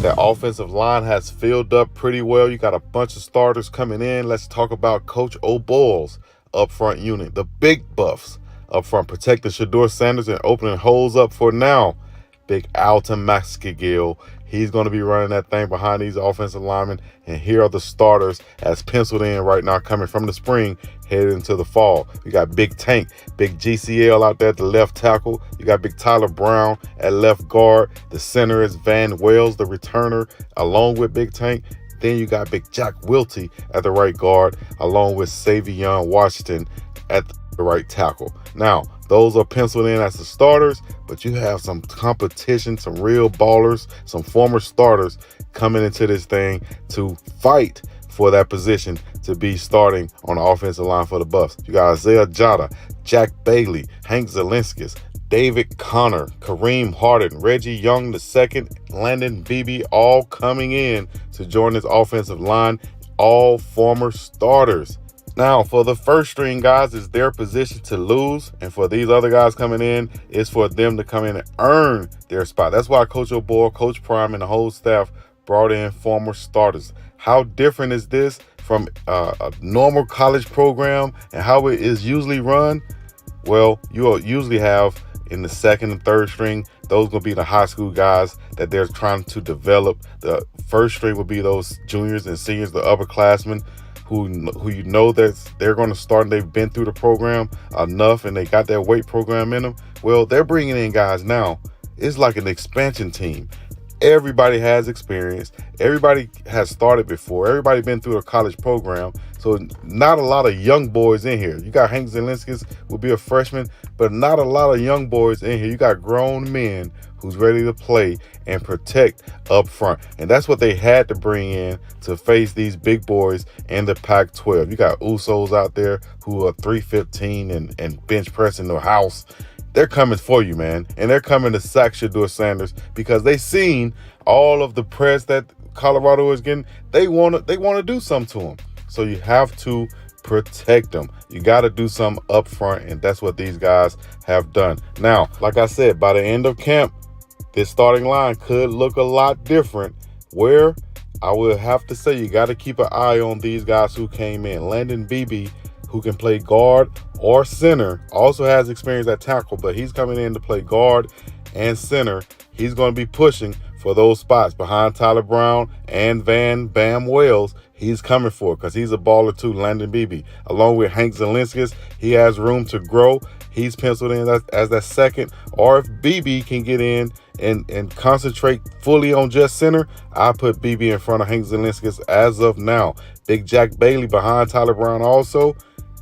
That offensive line has filled up pretty well. You got a bunch of starters coming in. Let's talk about Coach O'Boyle's up front unit, the big buffs up front, protecting Shedeur Sanders and opening holes up for now. Big Alton Mascagill. He's going to be running that thing behind these offensive linemen. And here are the starters as penciled in right now, coming from the spring, headed into the fall. We got Big Tank, Big GCL out there at the left tackle. You got Big Tyler Brown at left guard. The center is Van Wells, the returner, along with Big Tank. Then you got Big Jack Wilty at the right guard, along with Savion Washington at the right tackle. Now, those are penciled in as the starters, but you have some competition, some real ballers, some former starters coming into this thing to fight for that position to be starting on the offensive line for the Buffs. You got Isaiah Jada, Jack Bailey, Hank Zelinskis, David Connor, Kareem Harden, Reggie Young II, Landon Beebe, all coming in to join this offensive line, all former starters. Now, for the first string guys, it's their position to lose. And for these other guys coming in, it's for them to come in and earn their spot. That's why Coach O'Boyle, Coach Prime, and the whole staff brought in former starters. How different is this from a normal college program and how it is usually run? Well, you'll usually have in the second and third string, those going to be the high school guys that they're trying to develop. The first string will be those juniors and seniors, the upperclassmen, who you know that they're going to start and they've been through the program enough and they got that weight program in them. Well, they're bringing in guys now. It's like an expansion team. Everybody has experience. Everybody has started before. Everybody been through a college program. So not a lot of young boys in here. You got Hank Zelinskis will be a freshman, but not a lot of young boys in here. You got grown men who's ready to play and protect up front. And that's what they had to bring in to face these big boys in the Pac-12. You got Usos out there who are 315 and bench pressing the house. They're coming for you, man. And they're coming to sack Shedeur Sanders because they seen all of the press that Colorado is getting. They want to do something to him. So you have to protect them. You got to do something up front, and that's what these guys have done. Now, like I said, by the end of camp, this starting line could look a lot different, where I will have to say you got to keep an eye on these guys who came in. Landon Beebe, who can play guard or center, also has experience at tackle, but he's coming in to play guard and center. He's going to be pushing for those spots behind Tyler Brown and Van Bam Wells. He's coming for it because he's a baller too, Landon Beebe. Along with Hank Zelinskis, he has room to grow. He's penciled in as that second. Or if BB can get in and concentrate fully on just center, I put BB in front of Hank Zelinskis as of now. Big Jack Bailey behind Tyler Brown also.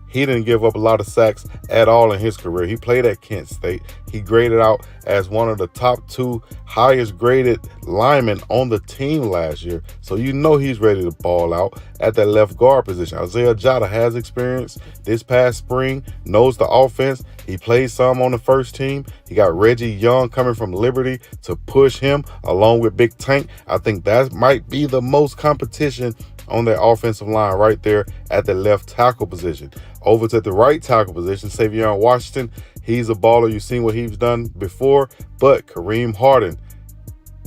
He didn't give up a lot of sacks at all in his career. He played at Kent State. He graded out as one of the top 2 highest graded linemen on the team last year. So you know he's ready to ball out at that left guard position. Isaiah Jada has experience this past spring, knows the offense. He played some on the first team. He got Reggie Young coming from Liberty to push him along with Big Tank. I think that might be the most competition on that offensive line right there at the left tackle position. Over to the right tackle position, Savion Washington, he's a baller. You've seen what he's done before, but Kareem Harden,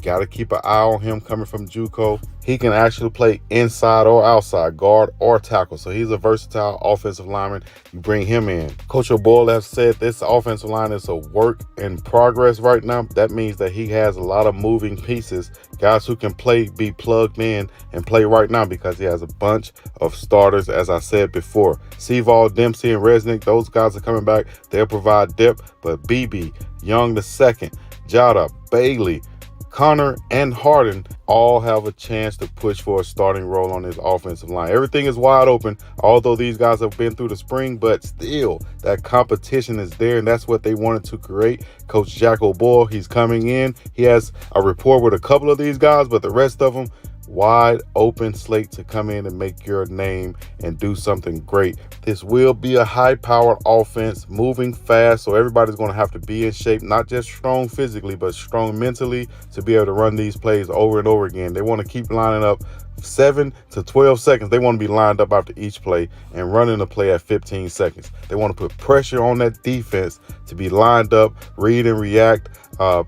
got to keep an eye on him coming from JUCO. He can actually play inside or outside, guard or tackle. So he's a versatile offensive lineman. You bring him in. Coach O'Boyle has said this offensive line is a work in progress right now. That means that he has a lot of moving pieces, guys who can be plugged in and play right now because he has a bunch of starters, as I said before. Seaval, Dempsey, and Resnick, those guys are coming back. They'll provide depth, but BB, Young II, Jada, Bailey, Connor, and Harden all have a chance to push for a starting role on this offensive line. Everything is wide open, although these guys have been through the spring, but still that competition is there, and that's what they wanted to create. Coach Jack O'Boyle, he's coming in. He has a rapport with a couple of these guys, but the rest of them, wide open slate to come in and make your name and do something great. This will be a high-powered offense, moving fast, so everybody's going to have to be in shape, not just strong physically, but strong mentally to be able to run these plays over and over again. They want to keep lining up 7 to 12 seconds. They want to be lined up after each play and running the play at 15 seconds. They want to put pressure on that defense to be lined up, read and react,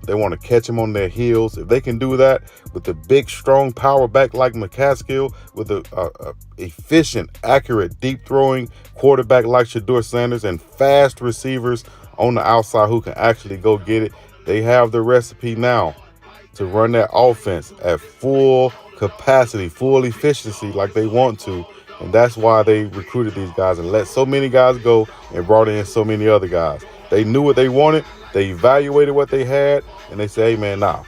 They want to catch them on their heels. If they can do that with a big, strong power back like McCaskill, with a efficient, accurate, deep throwing quarterback like Shedeur Sanders, and fast receivers on the outside who can actually go get it, they have the recipe now to run that offense at full capacity, full efficiency like they want to. And that's why they recruited these guys and let so many guys go and brought in so many other guys. They knew what they wanted. They evaluated what they had, and they say, hey, man, nah,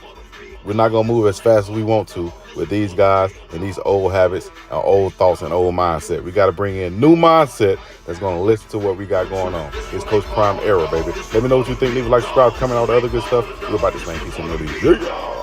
we're not going to move as fast as we want to with these guys and these old habits and old thoughts and old mindset. We got to bring in new mindset that's going to listen to what we got going on. It's Coach Prime era, baby. Let me know what you think. Leave a like, subscribe, comment, all the other good stuff. We're about to slang peace and liberty. Yeah.